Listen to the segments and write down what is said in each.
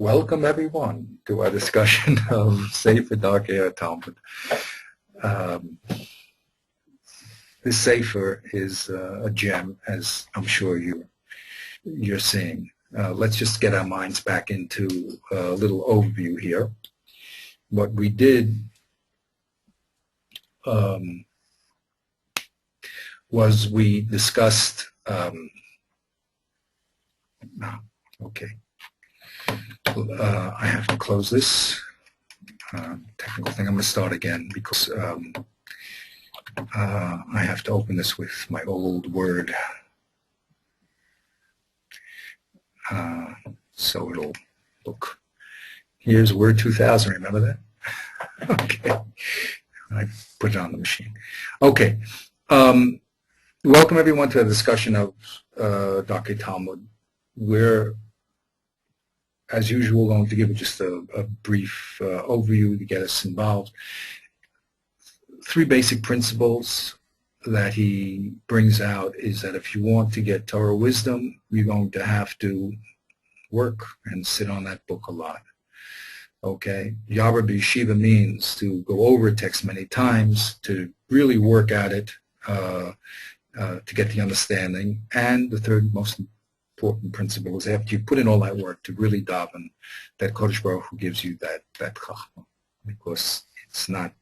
Welcome everyone to our discussion of Sefer Darkei Talmud. This Sefer is a gem, as I'm sure you're seeing. Let's just get our minds back into a little overview here. What we did was we discussed, I have to close this technical thing. I'm going to start again because I have to open this with my old Word. So it'll look. Here's Word 2000. Remember that? Okay. I put it on the machine. Okay. Welcome everyone to a discussion of Darkei Talmud. We're, as usual, going to give just a brief overview to get us involved. Three basic principles that he brings out is that if you want to get Torah wisdom, you're going to have to work and sit on that book a lot. Okay, Yabra b'yeshiva means to go over a text many times, to really work at it, to get the understanding. And the third most important principle is after you put in all that work to really daven, that Kodesh Baruch Hu gives you that chachma, because it's not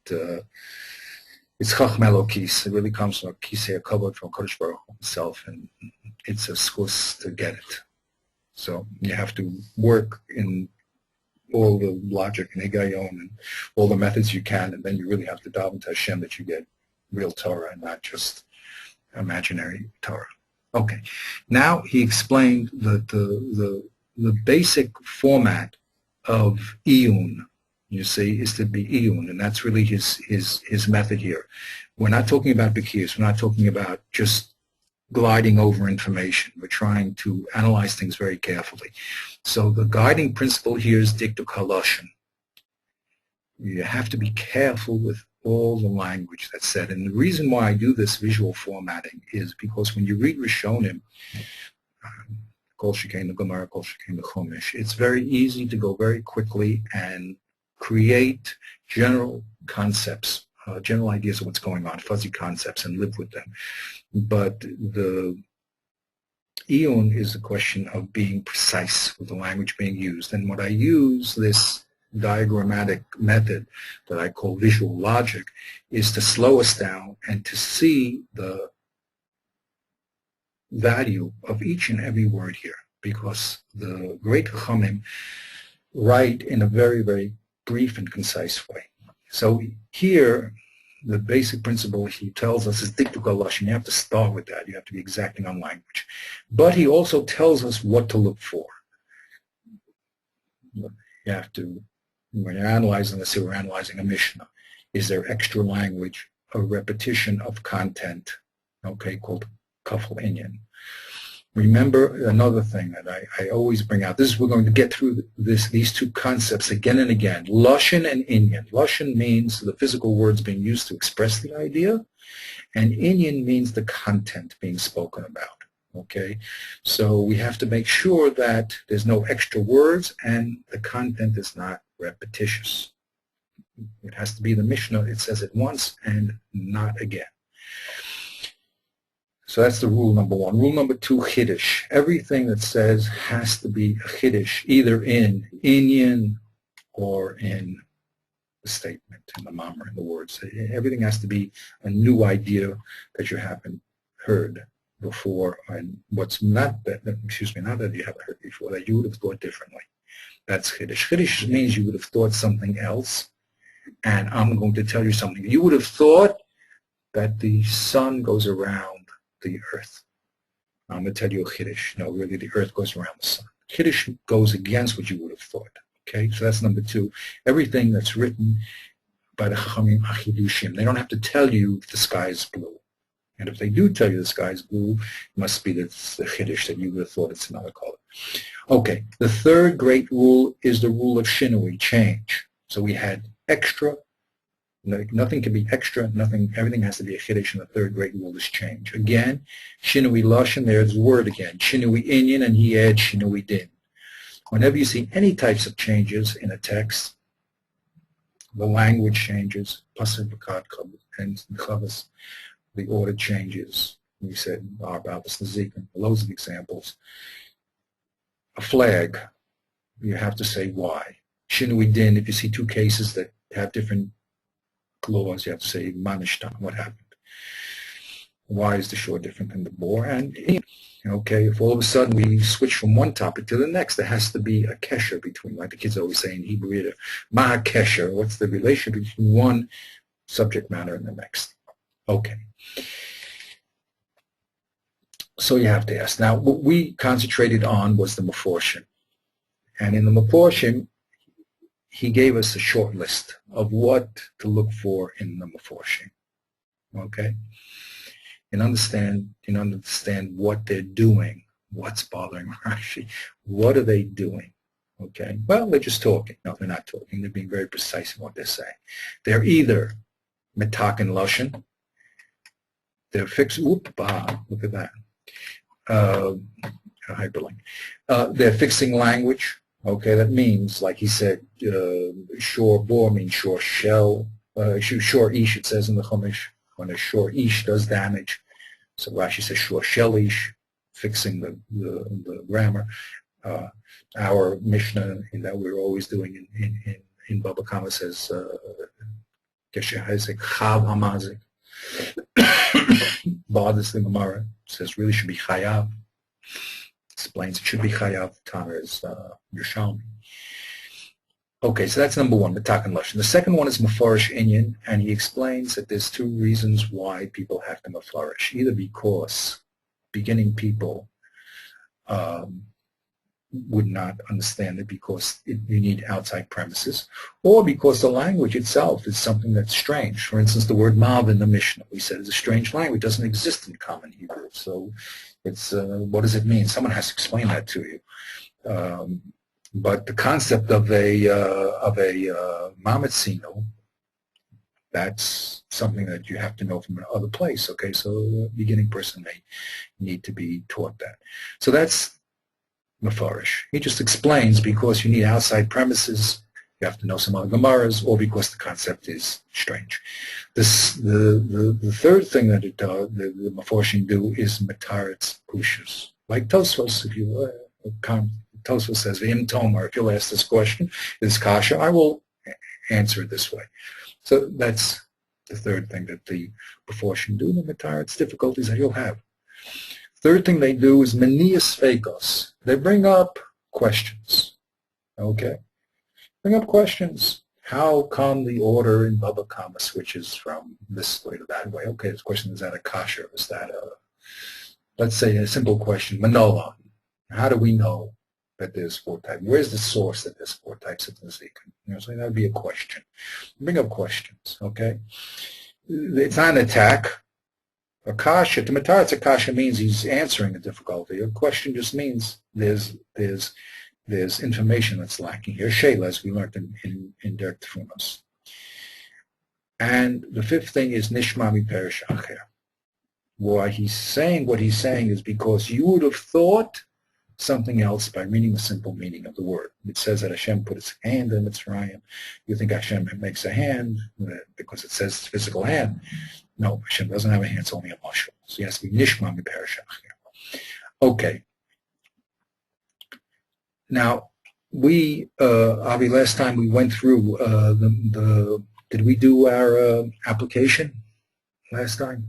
it's chachma elokis. It really comes from kisei hakavod, from Kodesh Baruch Hu himself, and it's a schus to get it. So you have to work in all the logic and higayon and all the methods you can, and then you really have to daven to Hashem that you get real Torah and not just imaginary Torah. Okay, now he explained that the basic format of iyun, you see, is to be iyun, and that's really his method here. We're not talking about bikiyas. We're not talking about just gliding over information. We're trying to analyze things very carefully. So the guiding principle here is dikduk halashon. You have to be careful with all the language that's said. And the reason why I do this visual formatting is because when you read Rishonim, Kol Shekain the Gemara, Kol Shekain the Chumash, it's very easy to go very quickly and create general concepts, general ideas of what's going on, fuzzy concepts, and live with them. But the iyun is a question of being precise with the language being used. And what I use this diagrammatic method that I call visual logic is to slow us down and to see the value of each and every word here, because the great Chachamim write in a very, very brief and concise way. So here, the basic principle he tells us is dikduk halashon. You have to start with that. You have to be exacting on language. But he also tells us what to look for. You have to, when you're analyzing, let's say we're analyzing a Mishnah, is there extra language, a repetition of content, okay, called kafel inyan. Remember another thing that I always bring out. We're going to get through these two concepts again and again. Lashon and inyan. Lashon means the physical words being used to express the idea, and inyan means the content being spoken about. Okay, so we have to make sure that there's no extra words and the content is not repetitious. It has to be the Mishnah. It says it once and not again. So that's the rule number one. Rule number two, chiddush. Everything that says has to be a chiddush, either in inyan or in the statement, in the mamar, in the words. Everything has to be a new idea that you haven't heard before, and what's not that, not that you haven't heard before, that you would have thought differently. That's chiddush. Chiddush means you would have thought something else, and I'm going to tell you something. You would have thought that the sun goes around the earth. I'm going to tell you a chiddush. No, really, the earth goes around the sun. Chiddush goes against what you would have thought. Okay, so that's number two. Everything that's written by the Chachamim achidushim, they don't have to tell you if the sky is blue. And if they do tell you the sky is blue, it must be that it's the chiddush that you would have thought it's another color. Okay, the third great rule is the rule of ch01e, change. So we had extra. Nothing can be extra, everything has to be a chiddush, and the third great rule is change. Again, ch01e lashon, there's the word again. ch01e inyan, and he adds ch01e din. Whenever you see any types of changes in a text, the language changes, and the order changes. We said about the loads of examples. A flag, you have to say why. Shinui din, if you see two cases that have different clause, you have to say manishtan, what happened. Why is the shore different than the bore? And okay, if all of a sudden we switch from one topic to the next, there has to be a kesher between, like the kids always say in Hebrew, either ma kesher, what's the relation between one subject matter and the next? Okay. So you have to ask. Now, what we concentrated on was the Meforshim. And in the Meforshim, he gave us a short list of what to look for in the Meforshim. Okay? And understand what they're doing, what's bothering Rashi, what are they doing? Okay? Well, they're just talking. No, they're not talking. They're being very precise in what they're saying. They're either metak and lashon, they're fixed, look at that. Hyperlink. They're fixing language. Okay, that means, like he said, shor bor means shor shell. Shor ish, it says in the Chumash, when a shor ish does damage. So Rashi says shor shell ish, fixing the grammar. Our Mishnah, in that we're always doing in Baba Kama says Geshe Hezek Chav Hamazik. Bothers the Gemara, says really should be Chayav. Explains it should be Chayav. Tana is Yerushalmi. Okay, so that's number one, Metak and Lashon. The second one is Mefarish Inyan, and he explains that there's two reasons why people have to Mefarish. Either because beginning people would not understand it because you need outside premises, or because the language itself is something that's strange. For instance, the word mav in the Mishnah, we said, is a strange language. It doesn't exist in common Hebrew. So it's what does it mean? Someone has to explain that to you. But the concept of a mamatzino, that's something that you have to know from another place. Okay, so a beginning person may need to be taught that. So that's Mefarish. He just explains because you need outside premises, you have to know some other Gemaras, or because the concept is strange. The third thing that it does, the Meforshim do, is Mataretz Kushas. Like Tosfos, if you Tosfos says, V'im Tomar, if you'll ask this question, this Kasha, I will answer it this way. So that's the third thing that the Meforshim do, the Mataretz difficulties that you'll have. Third thing they do is Menias Fekos. They bring up questions. Okay? Bring up questions. How come the order in Baba Kama switches from this way to that way? Okay, this question, is that a kasha? Is that a, let's say a simple question, Manola. How do we know that there's four types? Where's the source that there's four types of Nezikin? So that would be a question. Bring up questions, okay? It's not an attack. A kasha, to Mataretz, a kasha means he's answering a difficulty. A question just means there's information that's lacking here. Shayla, as we learned in Derek Tfunos. And the fifth thing is Nishmami Perish Acher. Why he's saying what he's saying is because you would have thought something else by reading the simple meaning of the word. It says that Hashem put his hand in Mitzrayim. You think Hashem makes a hand because it says physical hand. No, Hashem doesn't have a hand, it's only a mashal. So he has to be Nishma Mi'Perish Acher. Okay. Now, we, Avi, last time we went through did we do our application last time?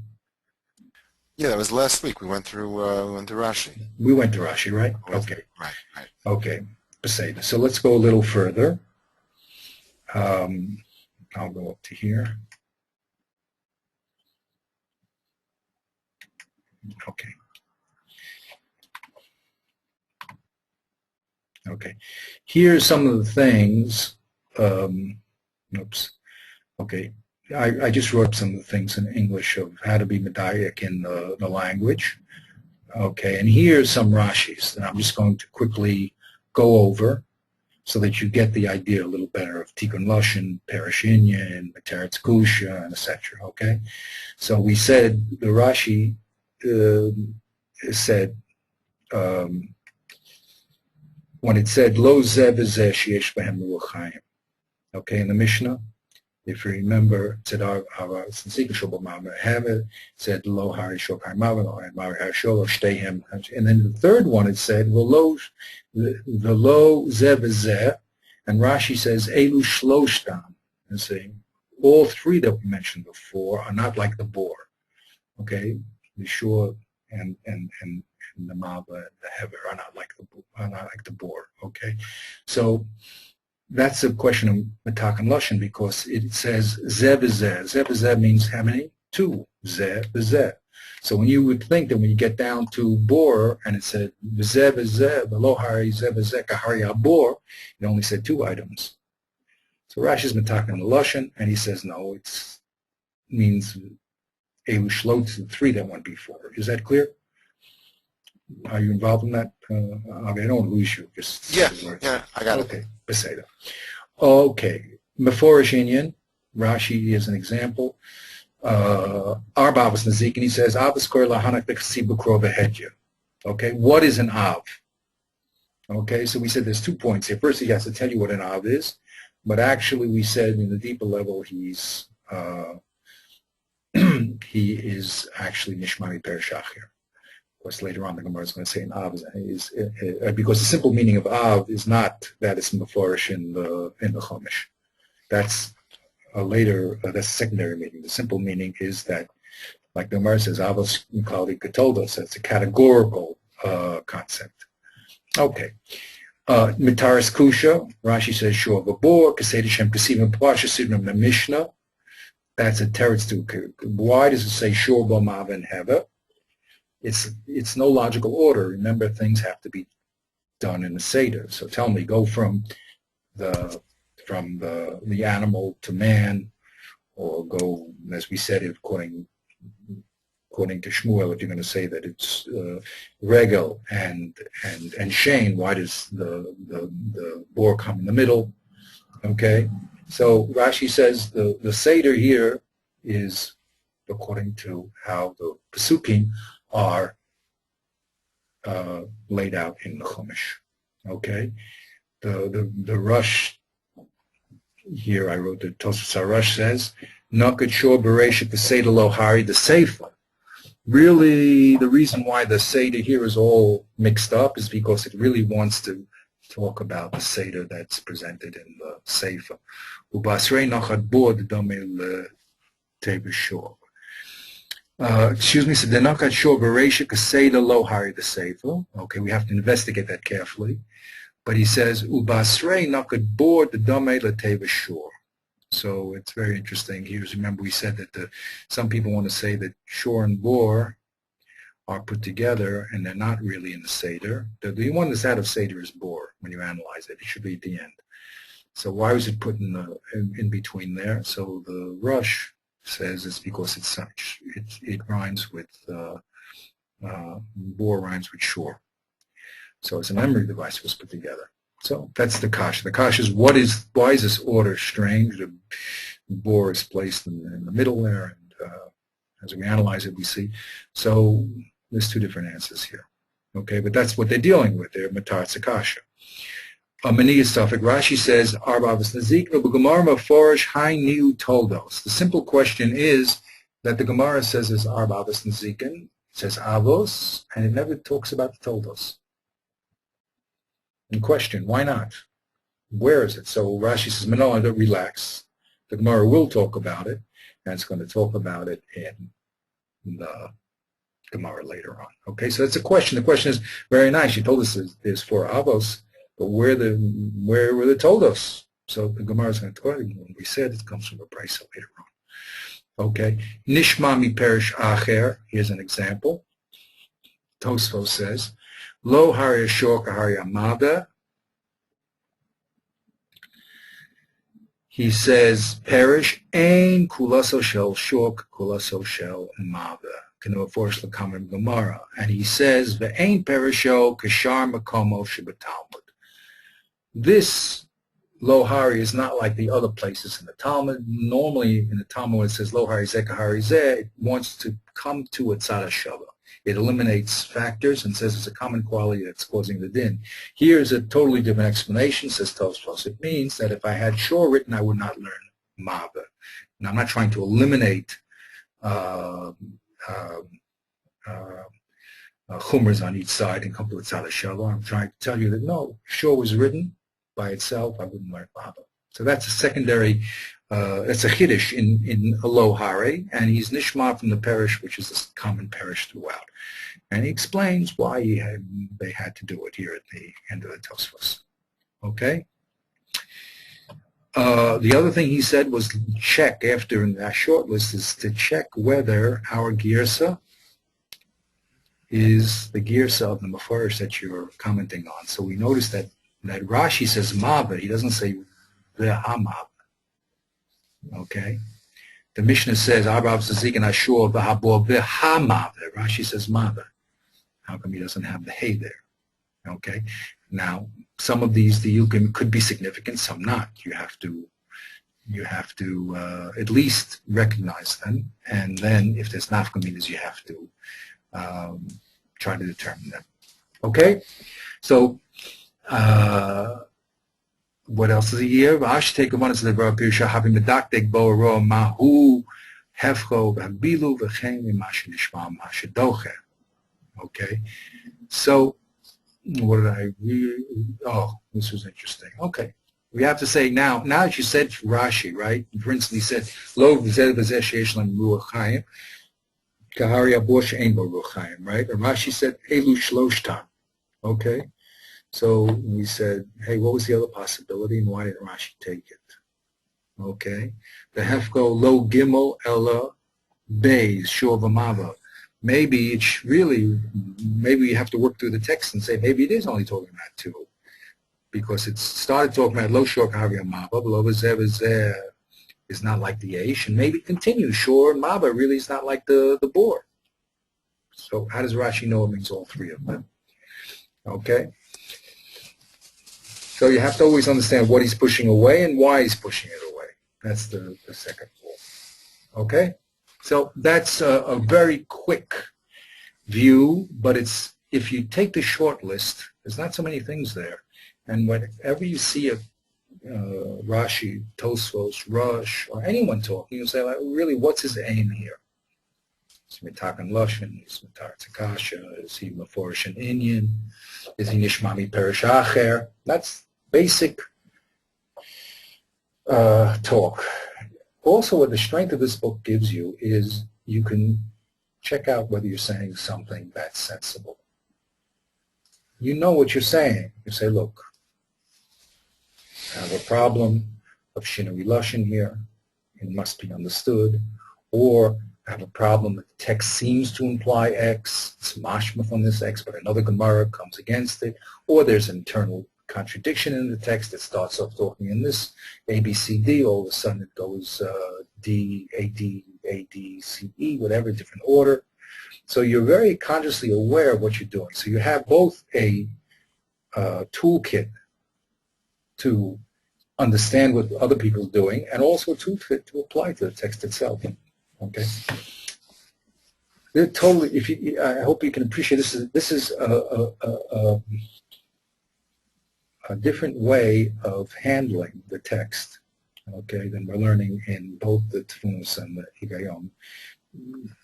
Yeah, that was last week. We went through Rashi. We went to Rashi, right? Okay. Right. Okay. Beseda. So let's go a little further. I'll go up to here. Okay. Okay. Here's some of the things. Oops. Okay. I just wrote some of the things in English of how to be medayik in the language. Okay. And here's some Rashis that I'm just going to quickly go over so that you get the idea a little better of Tikkun Lashon, Perish Inyan, Mataretz Kusha, and etc. Okay. So we said the Rashi said when it said lo zeh v'zeh sheyesh behem ruach chaim. Okay, in the Mishnah, if you remember, it said said lo hari shok ha'mav lo hari ha'shol lo shteihem. And then the third one it said lo zeh v'zeh, and Rashi says elu shloshtam. And saying all three that we mentioned before are not like the boar. Okay, the shor and the mava and the hever are not like the boar. Okay, so that's a question of matak and lashon, because it says zeh v'zeh. Zeh v'zeh means how many? Two. Zeh v'zeh. So when you would think that when you get down to boar and it said v'zeh v'zeh, v'lo hari zeh v'zeh kahari abor, it only said two items. So Rashi is matak and lashon, and he says no, it means elu shlot, three that went before. Is that clear? Are you involved in that? I don't want to lose you. Just Yeah, I got it. Okay, Beseda. Okay, Meforish Inyan, Rashi is an example. Arba Avos Nazik, and he says, Avos Kor Lahanak B'Chasi B'Krov V'Hedya. Okay, what is an Av? Okay, so we said there's 2 points here. First, he has to tell you what an Av is, but actually we said in the deeper level he's he is actually Nishmami Perishach here. Of course, later on the Gemara is going to say an Av is because the simple meaning of Av is not that it's Meforish in the Chumash. That's a later, that's a secondary meaning. The simple meaning is that, like the Gemara says, Avos Mikali Katoldos. That's a categorical concept. Okay. Mitaris Kusha, Rashi says Shor V'Bor, Kasei Shem Kasivim Plasha Sidram the Mishnah. That's a teretz too. Why does it say Shor B'Mav and Hever? It's no logical order. Remember, things have to be done in a seder. So tell me, go from the animal to man, or go, as we said, according to Shmuel, if you're going to say that it's regel and Shane, why does the boar come in the middle? Okay, so Rashi says the seder here is according to how the Pesukim are laid out in the Chumash. Okay, the Rush here I wrote the Tosfos HaRush says Nakat Shor Bereshit the Seder Lo Hari the Seifa. Really, the reason why the Seder here is all mixed up is because it really wants to talk about the Seder that's presented in the Seifa. Ubasrei Nachat Bod Domel Teva Shor. Excuse me, so the Nakat Shor Bereshit the Seder Lo Hari the Seifa. Okay, we have to investigate that carefully. But he says, Ubasrei Nakat Bod the Domel Teva Shor. So it's very interesting. Here's, remember we said that some people want to say that shor and bor are put together and they're not really in the Seder. The one that's out of Seder is bor when you analyze it. It should be at the end. So why was it put in between there? So the Rush says it's because it's such. It rhymes with, bor rhymes with shor. So it's a memory device that was put together. So that's the kasha. The kasha is why is this order strange? The bor is placed in the middle there, and as we analyze it, we see. So there's two different answers here. Okay, but that's what they're dealing with. They're matar tzakasha. Maniyas Tafik, Rashi says, Arbavas Nazikna b'Gemara Meforish Hai Niu Toldos. The simple question is that the Gemara says is Arbavas Nazikin, it says Avos, and it never talks about the Toldos. In question, why not? Where is it? So Rashi says, no, don't relax. The Gemara will talk about it, and it's going to talk about it in the Gemara later on. Okay, so that's a question. The question is very nice. You told us there's 4 Avos, but where were the Toldos? So the Gemara is going to talk about it. When we said it comes from a brisa later on. Okay, Nishma mi perish acher. Here's an example. Tosfos says, Lo hari ashor kahari amada. He says, perish ein kulaso shel shok kulaso shel mada. K'noforsh l'kamim Gemara. And he says, ve'ein perisho kashar makomo shebetalmud. This Lo Hari is not like the other places in the Talmud. Normally in the Talmud when it says Lo Hari Zeh Kahari Zeh, it wants to come to a tzad hashava. It eliminates factors and says it's a common quality that's causing the din. Here's a totally different explanation, says Tosfos. It means that if I had shor written, I would not learn mava. Now I'm not trying to eliminate chumras on each side and come to a tzad hashava. I'm trying to tell you that no, shor was written by itself, I wouldn't learn Baba. So that's a secondary, that's a chiddush in Lo Hare, and he's nishma from the parish, which is a common parish throughout. And he explains why they had to do it here at the end of the Tosfos. Okay? The other thing he said was check after in that short list is to check whether our girsa is the girsa of the mafarish that you're commenting on. So we noticed that Rashi says mava, he doesn't say v'hamav. Okay? The Mishnah says Arav Zazik and Ashur v'habor v'hamav. Rashi says mava. How come he doesn't have the hay there? Okay? Now, some of these diukim could be significant, some not. You have to at least recognize them, and then if there's nafkaminas, you have to try to determine them. Okay? So what else is here? Vash take one is the verb pirsha having medaktek bo ro mahu hefcho v'bilu v'chem v'mash nishma mash doche. Okay, so what did I read? Oh, this was interesting. Okay, we have to say now that you said Rashi, right? For instance, he said lo v'zeh v'zeh sheish lam ruach chaim kahari abor she'ein bo ruach chaim, right? And Rashi said elu shloshtan. Okay. So we said, hey, what was the other possibility and why didn't Rashi take it? Okay. The hefko lo gimel ella beis shor v'mava. Maybe it's really, maybe you have to work through the text and say maybe it is only talking about two. Because it started talking about lo shor kahavi mava, but lo v'zeh is not like the aish, and maybe it continues. Shor and mava really is not like the boar. So how does Rashi know it means all three of them? Okay. So you have to always understand what he's pushing away and why he's pushing it away. That's the second rule. Okay? So that's a very quick view, but it's if you take the short list, there's not so many things there. And whenever you see a Rashi, Tosfos, Rush, or anyone talking, you say, like, really, what's his aim here? Is he Mitakan Lushan? Is he Mitar Takasha? Is he Meforish and Inyan? Is he Nishmami Perish Acher? That's basic talk. Also, what the strength of this book gives you is you can check out whether you're saying something that's sensible. You know what you're saying. You say, look, I have a problem of Shinui Lushan here. It must be understood. Or I have a problem that the text seems to imply X. It's mashma from this X, but another Gemara comes against it. Or there's an internal contradiction in the text that starts off talking in this A, B, C, D. All of a sudden it goes D, A, D, A, D, C, E, whatever, different order. So you're very consciously aware of what you're doing. So you have both a toolkit to understand what other people are doing and also a toolkit to apply to the text itself. Okay. They're totally. I hope you can appreciate this is a different way of handling the text, okay, than we're learning in both the Tfunus and the Higayom.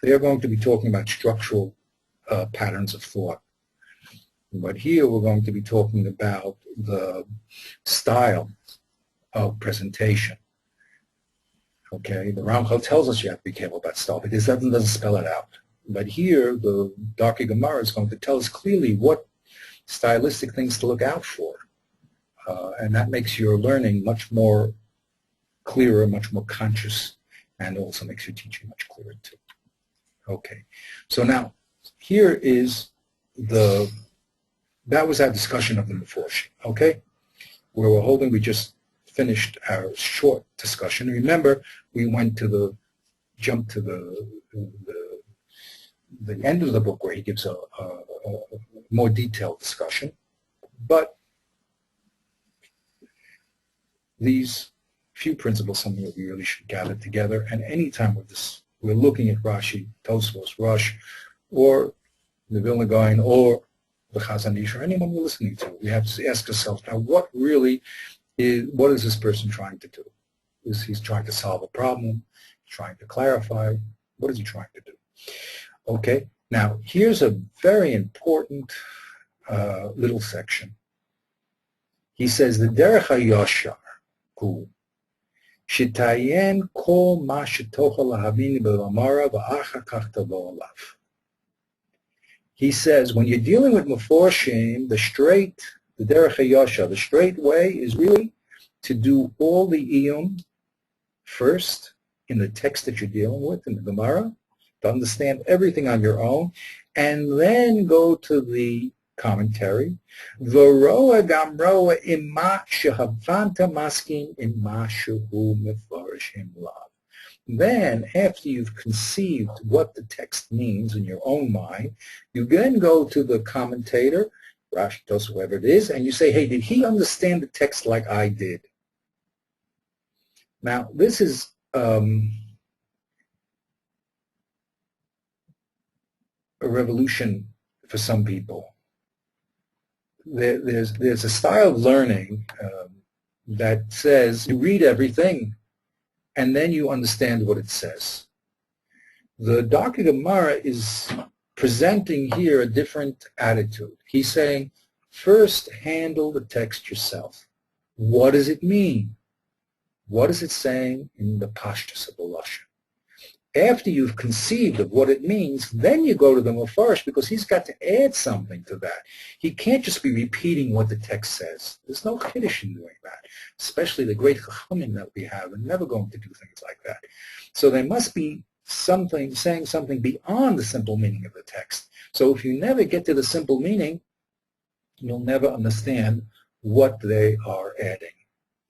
They're going to be talking about structural patterns of thought. But here we're going to be talking about the style of presentation. Okay, the Ramchal tells us you have to be careful about style because it doesn't spell it out. But here, the Darkei Gemara is going to tell us clearly what stylistic things to look out for. And that makes your learning much more clearer, much more conscious, and also makes your teaching much clearer too. Okay, so now here is that was our discussion of the Meforshim, okay? Where we just finished our short discussion. Remember, we jumped to the end of the book where he gives a more detailed discussion, but these few principles, something that we really should gather together. And anytime we're looking at Rashi, Tosfos, Rosh, or the Vilna Gaon, or the Chazon Ish, or anyone we're listening to, we have to ask ourselves, now what is this person trying to do? Is he trying to solve a problem, trying to clarify? What is he trying to do? Okay, now here's a very important little section. He says, the Derech HaYashar, hu, shitayen kol ma shetocha lahavini b'lamara v'achar kach tavo alav. He says, when you're dealing with Meforshim, the Derech HaYashar, the straight way is really to do all the iyum first in the text that you're dealing with, in the Gemara, to understand everything on your own, and then go to the commentary. V'roa gam roa imma shehavanta maskin imma shehu mefarshim lav. Then, after you've conceived what the text means in your own mind, you then go to the commentator, Rashi, Tosfos, whoever it is, and you say, hey, did he understand the text like I did? Now, this is a revolution for some people. There's a style of learning that says you read everything and then you understand what it says. The Darkei Gemara is presenting here a different attitude. He's saying, first handle the text yourself. What does it mean? What is it saying in the pashtus of the lashon? After you've conceived of what it means, then you go to the Mefarish, because he's got to add something to that. He can't just be repeating what the text says. There's no chiddush in doing that, especially the great chachamim that we have are never going to do things like that. So there must be something, saying something beyond the simple meaning of the text. So if you never get to the simple meaning, you'll never understand what they are adding.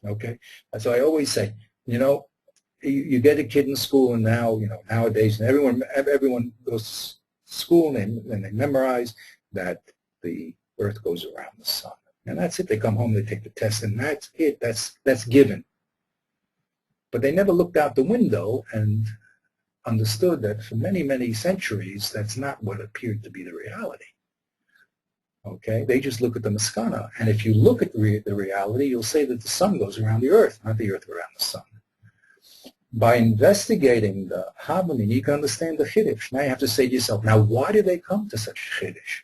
Okay? And so I always say, you get a kid in school, and now, nowadays, and everyone goes to school and they memorize that the earth goes around the sun. And that's it. They come home, they take the test, and that's it. That's given. But they never looked out the window and understood that for many, many centuries, that's not what appeared to be the reality. Okay? They just look at the maskana. And if you look at the reality, you'll say that the sun goes around the earth, not the earth around the sun. By investigating the Habanim, you can understand the Chiddush. Now you have to say to yourself, now why did they come to such Chiddush?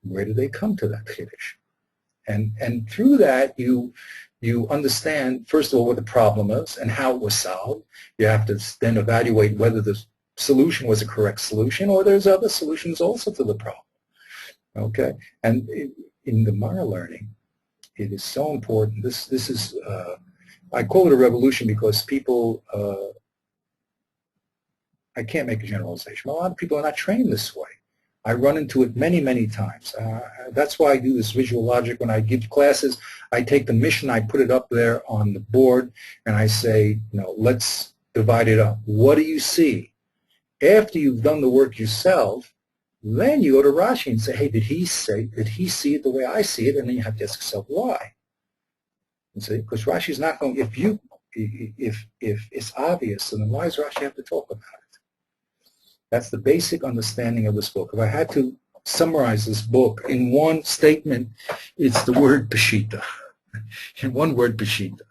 Where did they come to that Chiddush? And through that, you understand, first of all, what the problem is and how it was solved. You have to then evaluate whether the solution was a correct solution, or there's other solutions also to the problem. Okay? And in the Gemara learning, it is so important. This is... I call it a revolution because people, I can't make a generalization, but a lot of people are not trained this way. I run into it many, many times. That's why I do this visual logic. When I give classes, I take the mission, I put it up there on the board, and I say, let's divide it up. What do you see? After you've done the work yourself, then you go to Rashi and say, hey, did he see it the way I see it? And then you have to ask yourself, why? Because Rashi is not going. If it's obvious, then why does Rashi have to talk about it? That's the basic understanding of this book. If I had to summarize this book in one statement, it's the word Peshita. In one word, Peshita.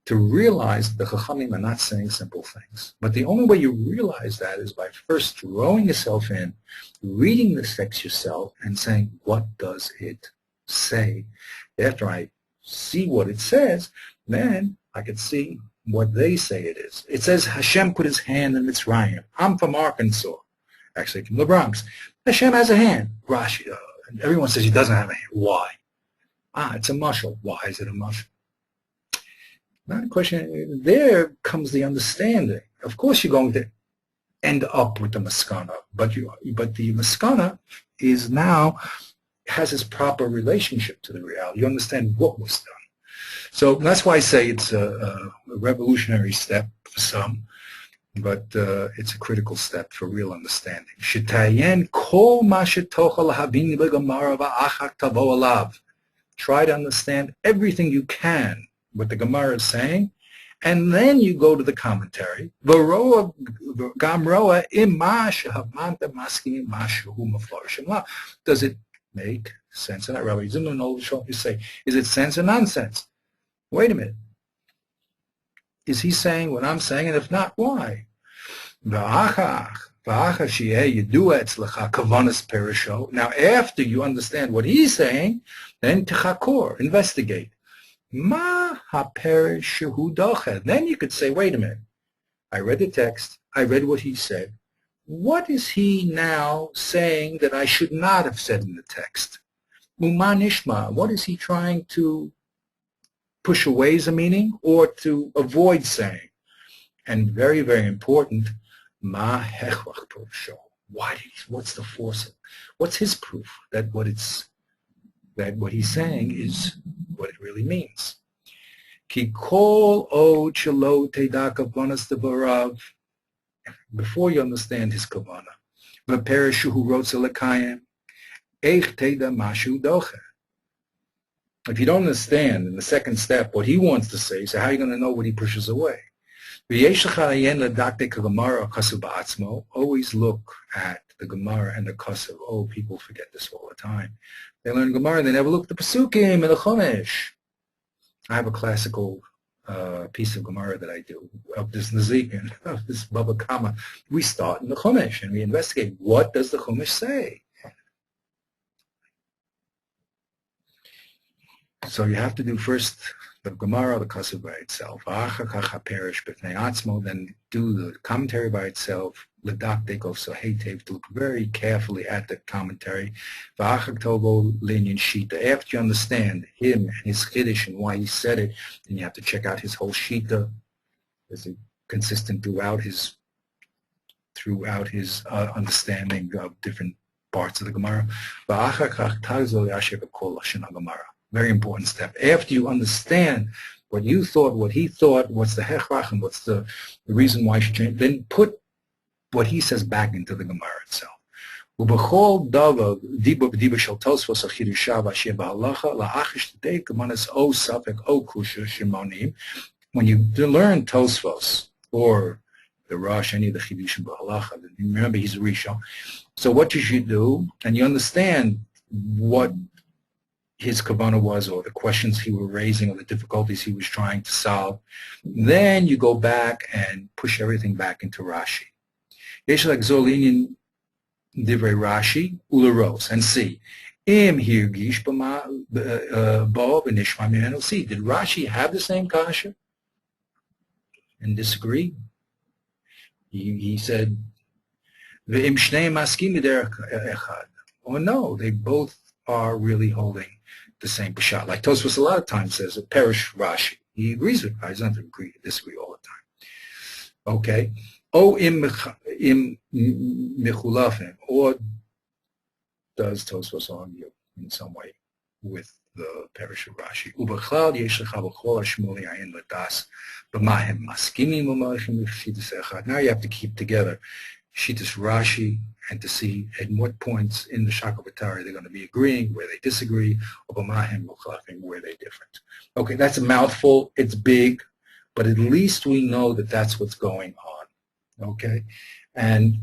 To realize the Chachamim are not saying simple things. But the only way you realize that is by first throwing yourself in, reading the text yourself, and saying, what does it say? After I see what it says, then I could see what they say it is. It says Hashem put his hand in Mitzrayim. I'm from Arkansas, actually from the Bronx. Hashem has a hand. Rashi, everyone says he doesn't have a hand. Why? It's a mashal. Why is it a mashal? Not a question. There comes the understanding. Of course, you're going to end up with the maskana, but the maskana is now has its proper relationship to the reality. You understand what was done. So that's why I say it's a revolutionary step for some, but it's a critical step for real understanding. Shitayen kol ma shetocha lahavini b'gemara v'achar tavo alav. Try to understand everything you can what the Gemara is saying, and then you go to the commentary. Does it make sense? And Rabbi Zimmer you say, is it sense or nonsense? Wait a minute. Is he saying what I'm saying? And if not, why? Now, after you understand what he's saying, then tichakor, investigate. Then you could say, wait a minute. I read the text. I read what he said. What is he now saying that I should not have said in the text? Umanishma. What is he trying to push away as a meaning or to avoid saying? And very, very important, ma hechrach purusho. What's the force? What's his proof that what he's saying is what it really means? Ki kol o chelo teda kavanas devarav. Before you understand his kavana, v'perishu hu rotze lekayim, eich teda mashu doche. If you don't understand in the second step what he wants to say, so how are you going to know what he pushes away? Always look at the Gemara and the Kasav. Oh, people forget this all the time. They learn Gemara, they never look at the Pesukim and the Chumash. I have a classical piece of Gemara that I do, of this Nazikin, of this Baba Kama. We start in the Chumash and we investigate, what does the Chumash say? So you have to do first the Gemara, the Kasav by itself, then do the commentary by itself, to look very carefully at the commentary. After you understand him and his chiddush and why he said it, then you have to check out his whole shita. Is it consistent throughout his understanding of different parts of the Gemara? Very important step. After you understand what you thought, what he thought, what's the hechrach, and what's the reason why you should change, then put what he says back into the Gemara itself. When you learn Tosfos, or the Rosh, any of the Chidushim b'halacha, remember he's a Rishon. So what you should do, and you understand what his kavanah was, or the questions he was raising, or the difficulties he was trying to solve, then you go back and push everything back into Rashi. Yesh l'gzor l'inyan divrei Rashi uleros, and see. Im hirgish bo v'nishma mimenu. See, did Rashi have the same kasha and disagree? He said, v'im shnei maskim b'derech echad. Or no, they both are really holding the same pshat. Like Tosfos a lot of times says, a perish Rashi. He agrees with Rashi. He doesn't agree, disagree all the time. Okay. O im mechulafim, or does Tosfos argue in some way with the perish of Rashi? Ubechlal yesh lecha b'chol hashmoli ayin l'das b'mahem maskimim u'malachim v'shitas echad. Now you have to keep together Shitas Rashi and to see at what points in the Shakavatari they're going to be agreeing, where they disagree, or b'mahem mukhlafim, where they're different. Okay, that's a mouthful. It's big, but at least we know that that's what's going on. Okay, and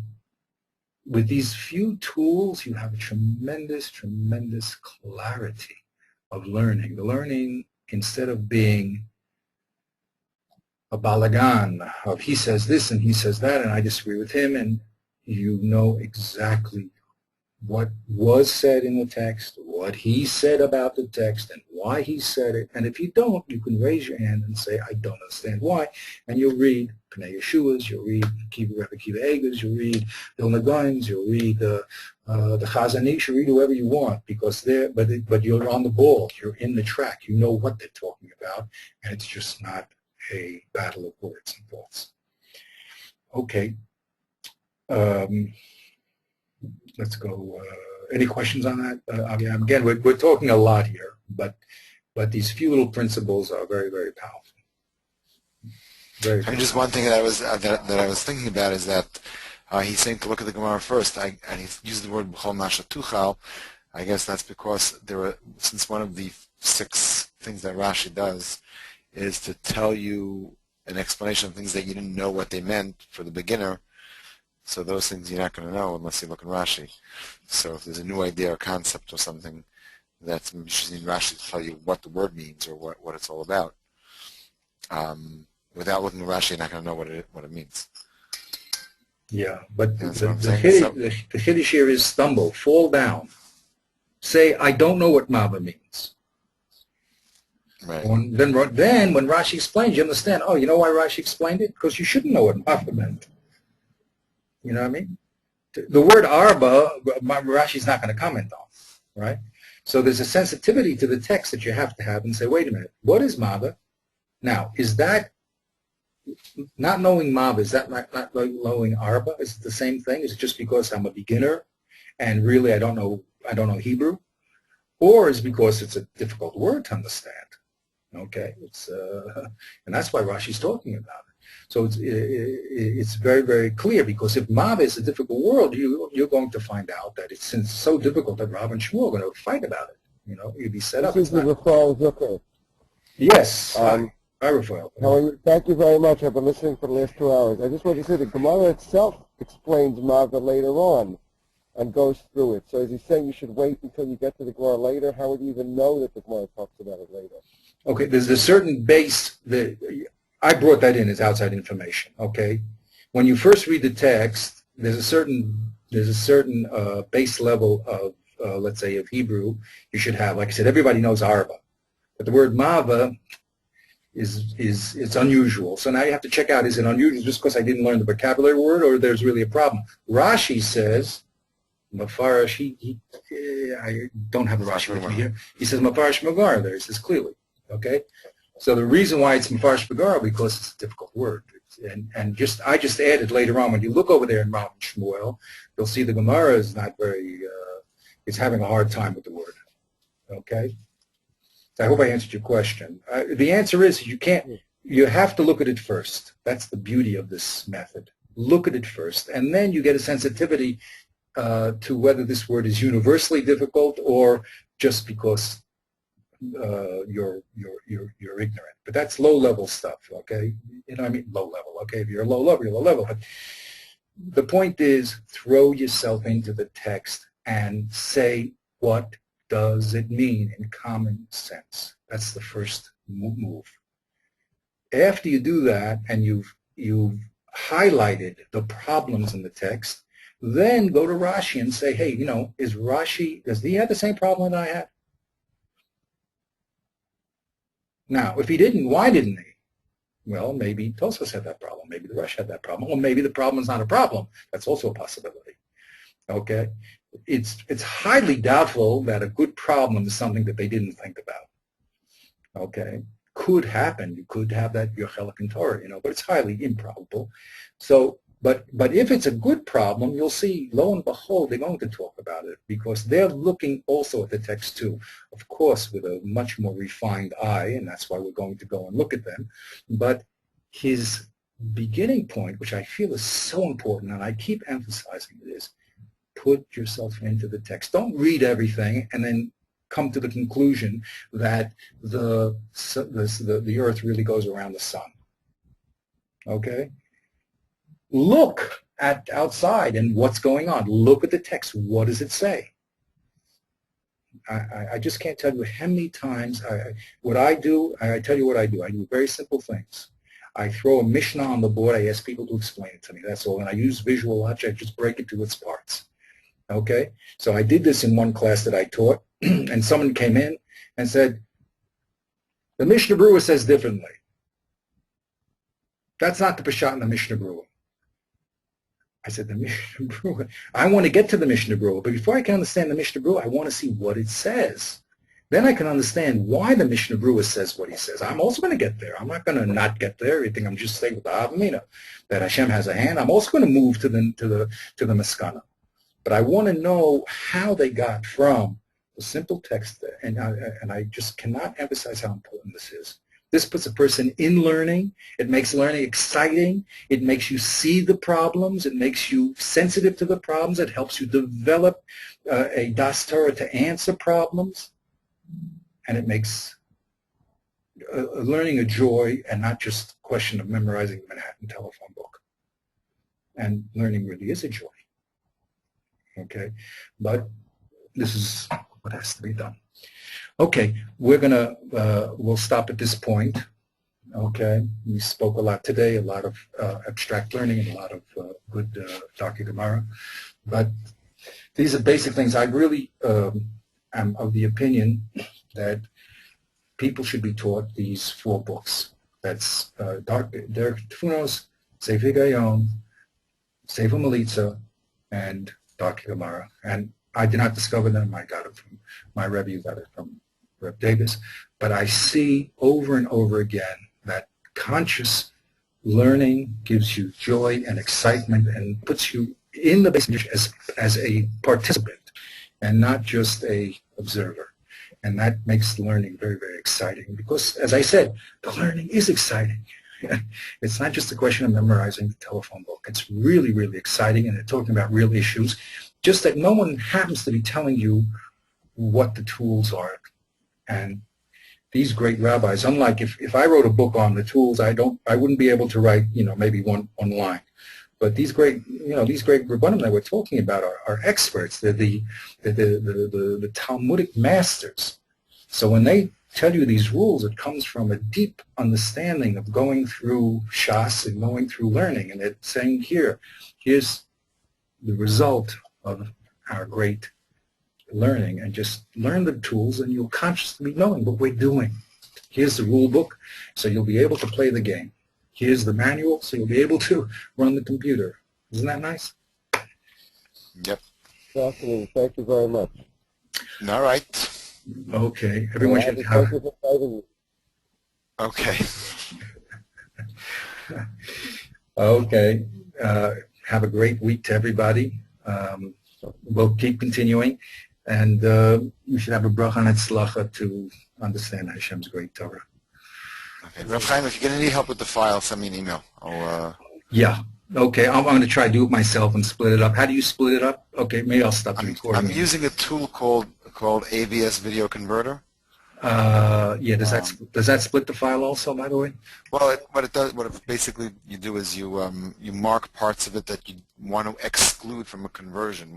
with these few tools, you have a tremendous, tremendous clarity of learning. The learning, instead of being a balagan of he says this and he says that and I disagree with him, and you know exactly what was said in the text, what he said about the text, and why he said it. And if you don't, you can raise your hand and say, I don't understand why. And you'll read Pnei Yeshua's, you'll read Rebbe Kiva Eger's, you'll read Vilna Gaon's, you'll read the Chazon Ish, you'll read whoever you want, because but you're on the ball, you're in the track, you know what they're talking about, and it's just not a battle of words and thoughts. Okay. Let's go. Any questions on that? Again, we're talking a lot here, but these few little principles are very, very powerful. Very. I mean, just one thing that I was thinking about is that he's saying to look at the Gemara first, and he used the word b'chol nasha tuchal. I guess that's because since one of the 6 things that Rashi does is to tell you an explanation of things that you didn't know what they meant for the beginner. So those things you're not going to know unless you look in Rashi. So if there's a new idea or concept or something, that's interesting in Rashi to tell you what the word means or what it's all about. Without looking at Rashi, you're not going to know what it means. Yeah, but That's the what I'm saying. the Kiddush here is stumble, fall down. Say, I don't know what Mava means. Right. Then when Rashi explains, you understand, oh, you know why Rashi explained it? Because you shouldn't know what Mava meant. You know what I mean? The word arba, Rashi's not going to comment on, right? So there's a sensitivity to the text that you have to have and say, wait a minute, what is Mava? Now, is that not knowing Mava, is that not knowing arba? Is it the same thing? Is it just because I'm a beginner and really I don't know Hebrew? Or is it because it's a difficult word to understand? Okay, and that's why Rashi's talking about it. So it's very, very clear, because if Mava is a difficult word, you're going to find out that it's so difficult that Rav and Shmuel are going to fight about it. You know, you'll be set up. This is the Rafael Zucker. Yes, hi, Rafael. Thank you very much. I've been listening for the last 2 hours. I just want to say the Gemara itself explains Mava later on and goes through it. So is he saying you should wait until you get to the Gemara later? How would you even know that the Gemara talks about it later? Okay, there's a certain base that I brought that in as outside information. Okay, when you first read the text, there's a certain base level of let's say of Hebrew you should have. Like I said, everybody knows arba, but the word mava it's unusual. So now you have to check out: is it unusual just because I didn't learn the vocabulary word, or there's really a problem? Rashi says. Mafarish, I don't have a Rashi with me here. He says Mafarish Magar there. He says clearly. Okay, so the reason why it's Mafarish Magar because it's a difficult word, and I just added later on when you look over there in Rav and Shmuel, you'll see the Gemara is not very. It's having a hard time with the word. Okay, so I hope I answered your question. The answer is you can't. You have to look at it first. That's the beauty of this method. Look at it first, and then you get a sensitivity to whether this word is universally difficult or just because you're ignorant. But that's low-level stuff, okay? You know what I mean? Low level, okay? If you're low level, you're low level. But the point is, throw yourself into the text and say, what does it mean in common sense? That's the first move. After you do that and you've highlighted the problems in the text, then go to Rashi and say, hey, you know, does he have the same problem that I had? Now, if he didn't, why didn't he? Well, maybe Tosfos had that problem. Maybe the Rush had that problem. Or maybe the problem is not a problem. That's also a possibility. Okay? It's highly doubtful that a good problem is something that they didn't think about. Okay? Could happen. You could have that Yochelik in Torah, you know, but it's highly improbable. So, but if it's a good problem, you'll see, lo and behold, they're going to talk about it because they're looking also at the text too, of course, with a much more refined eye, and that's why we're going to go and look at them. But his beginning point, which I feel is so important, and I keep emphasizing it, is put yourself into the text. Don't read everything and then come to the conclusion that the earth really goes around the sun. Okay? Look at outside and what's going on. Look at the text. What does it say? I just can't tell you how many times what I do. I tell you what I do. I do very simple things. I throw a Mishnah on the board. I ask people to explain it to me. That's all. And I use visual logic. I just break it to its parts. Okay? So I did this in one class that I taught, and someone came in and said, the Mishnah Berurah says differently. That's not the Peshat in the Mishnah Berurah. I said, the Mishnah Berurah, I want to get to the Mishnah Berurah, but before I can understand the Mishnah Berurah, I want to see what it says. Then I can understand why the Mishnah Berurah says what he says. I'm also going to get there. I'm not going to not get there. You think I'm just saying with the Avamina that Hashem has a hand. I'm also going to move to the Maskana. But I want to know how they got from the simple text, and I just cannot emphasize how important this is. This puts a person in learning. It makes learning exciting. It makes you see the problems. It makes you sensitive to the problems. It helps you develop a das Torah to answer problems. And it makes learning a joy and not just a question of memorizing the Manhattan telephone book. And learning really is a joy. Okay, but this is what has to be done. Okay, we'll stop at this point. Okay, we spoke a lot today, a lot of abstract learning and a lot of good Dr. Gemara. But these are basic things. I really am of the opinion that people should be taught these 4 books. That's Derek Tfunos, Sefer Gayon, Sefer Melitza, and Dr. Gemara. And I did not discover them. I got it from my Rebbe, got it from Reb Davis. But I see over and over again that conscious learning gives you joy and excitement and puts you in the basic as a participant and not just a observer. And that makes learning very, very exciting because, as I said, the learning is exciting. It's not just a question of memorizing the telephone book. It's really, really exciting, and they're talking about real issues, just that no one happens to be telling you what the tools are. And these great rabbis, unlike if I wrote a book on the tools, I wouldn't be able to write, maybe one line. But these great Rabbanim that we're talking about are experts. They're the Talmudic masters. So when they tell you these rules, it comes from a deep understanding of going through Shas and going through learning. And it's saying here's the result of our great learning. And just learn the tools and you'll consciously be knowing what we're doing. Here's the rule book, so you'll be able to play the game. Here's the manual, so you'll be able to run the computer. Isn't that nice? Yep. Fascinating. Thank you very much. All right. Okay. Everyone should have... Okay. Okay. Have a great week to everybody. We'll keep continuing. And you should have a bracha and tzlacha to understand Hashem's great Torah. Okay. Rav Chaim, if you're going to need help with the file, send me an email. Yeah. Okay. I'm going to try to do it myself and split it up. How do you split it up? Okay. Maybe I'll stop the recording. I'm using a tool called AVS Video Converter. Yeah. Does that split the file also, by the way? Well, what basically you do is you mark parts of it that you want to exclude from a conversion.